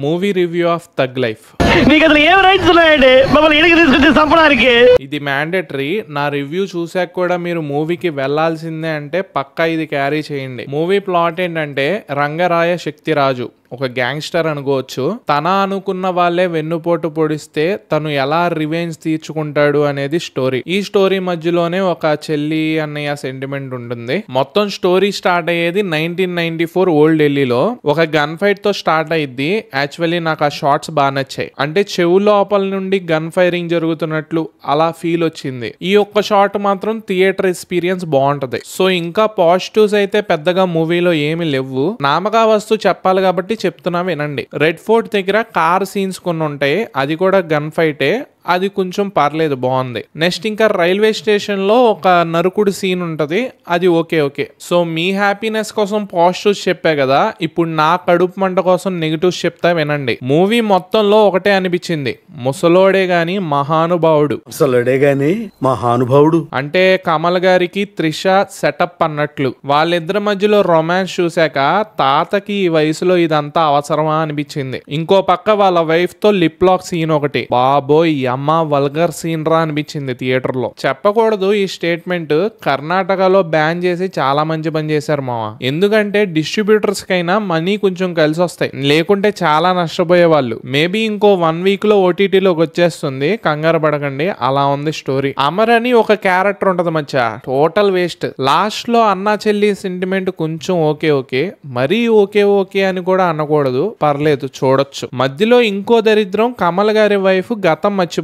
Movie review of tug life. ఇది mandatory. నా review చూసాక కూడా మీరు మూవీకి వెళ్లాల్సిందే అంటే పక్కా ఇది క్యారీ చేయండి. మూవీ ప్లాట్ ఏంటంటే రంగరాయ శక్తిరాజు ఒక గ్యాంగ్స్టర్ అనుకోవచ్చు. తన అనుకున్న వాళ్ళే వెన్నుపోటు పొడిస్తే తను ఎలా రివెంజ్ తీర్చుకుంటాడు అనేది స్టోరీ. ఈ స్టోరీ మధ్యలోనే ఒక చెల్లి అన్నయ్య సెంటిమెంట్ ఉంటుంది. మొత్తం స్టోరీ స్టార్ట్ అయ్యేది 1994 ఓల్డ్ ఢిల్లీలో. ఒక గన్ ఫైట్ తో స్టార్ట్ అయ్యిద్ది. యాక్చువల్లీ నాకు ఆ షార్ట్స్ బాగా నచ్చాయి. అంటే చెవు లోపల నుండి గన్ ఫైరింగ్ జరుగుతున్నట్లు అలా ఫీల్ వచ్చింది. ఈ ఒక్క షాట్ మాత్రం థియేటర్ ఎక్స్పీరియన్స్ బాగుంటది. సో ఇంకా పాజిటివ్స్ అయితే పెద్దగా మూవీలో ఏమి లేవు. నామకా వస్తు చెప్పాలి కాబట్టి చెప్తున్నా వినండి. రెడ్ ఫోర్ట్ దగ్గర కార్ సీన్స్ కొన్ని ఉంటాయి. అది కూడా గన్ ఫైటే. అది కొంచెం పర్లేదు, బాగుంది. నెక్స్ట్ ఇంకా రైల్వే స్టేషన్ లో ఒక నరుకుడు సీన్ ఉంటది. అది ఓకే. సో మీ హ్యాపీనెస్ కోసం పాజిటివ్స్ చెప్పా కదా, ఇప్పుడు నా కడుపు మంట కోసం నెగిటివ్స్ చెప్తా వినండి. మూవీ మొత్తంలో ఒకటే అనిపించింది, ముసలోడే గాని మహానుభావుడు. అంటే కమల్ గారికి త్రిష సెటప్ అన్నట్లు. వాళ్ళిద్దరి మధ్యలో రొమాన్స్ చూశాక తాతకి ఈ వయసులో ఇదంతా అవసరమా అనిపించింది. ఇంకో పక్క వాళ్ళ వైఫ్ తో లిప్ లాక్ సీన్ ఒకటి, బాబోయ్ అమ్మ వల్గర్ సీన్ రా అనిపించింది థియేటర్ లో. చెప్పకూడదు ఈ స్టేట్మెంట్, కర్ణాటకలో బ్యాన్ చేసి చాలా మంచి పని చేశారు మావా. ఎందుకంటే డిస్ట్రిబ్యూటర్స్ కైనా మనీ కొంచెం కలిసి వస్తాయి, లేకుంటే చాలా నష్టపోయే వాళ్ళు. మేబీ ఇంకో 1 వీక్ లో ఓటీటీలోకి వచ్చేస్తుంది, కంగారు పడకండి. అలా ఉంది స్టోరీ. అమర్ అని ఒక క్యారెక్టర్ ఉంటది మచ్చా, టోటల్ వేస్ట్. లాస్ట్ లో అన్నా చెల్లి సెంటిమెంట్ కొంచెం ఓకే, మరీ ఓకే అని కూడా అనకూడదు, పర్లేదు చూడొచ్చు. మధ్యలో ఇంకో దరిద్రం, కమల్ గారి వైఫ్ గతం మర్చిపోయింది.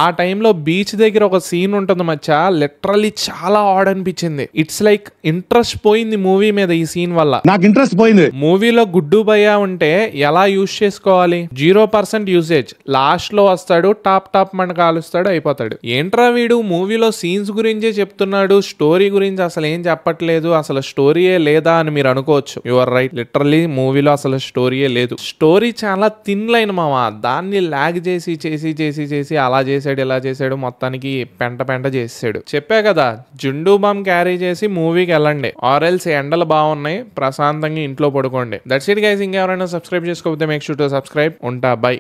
ఆ టైంలో బీచ్ దగ్గర ఒక సీన్ ఉంటుంది మచ్చా, లిటరల్లీ చాలా ఆడ్ అనిపించింది. ఇట్స్ లైక్ ఇంట్రెస్ట్ పోయింది మూవీ మీద ఈ సీన్ వల్ల. నాకు ఇంట్రెస్ట్ పోయింది. మూవీలో గుడ్డు భయ్యా ఉంటే ఎలా యూజ్ చేసుకోవాలి? 0% యూసేజ్. లాస్ట్ లో వస్తాడు, టాప్ మన కాలుస్తాడు, అయిపోతాడు. ఏంట్రా వీడు మూవీలో సీన్స్ గురించే చెప్తున్నాడు, స్టోరీ గురించి అసలు ఏం చెప్పట్లేదు, అసలు స్టోరీయే లేదా అని మీరు అనుకోవచ్చు. యువర్ రైట్, లిటరల్లీ మూవీలో అసలు స్టోరీయే లేదు. స్టోరీ చాలా థిన్ లైన్ మావా. దాన్ని లాగ్ చేసి అలా చేసాడు ఇలా చేసాడు, మొత్తానికి పెంట చేసాడు. చెప్పా కదా, జుండు బామ్ క్యారీ చేసి మూవీకి వెళ్ళండి, ఆర్ఎల్స్ ఎండలు బాగున్నాయి, ప్రశాంతంగా ఇంట్లో పడుకోండి. That's it guys. ఇంకెవరైనా సబ్స్క్రైబ్ చేసుకోకపోతే మేక్ షూర్ టు సబ్స్క్రైబ్. ఉంటా, బై.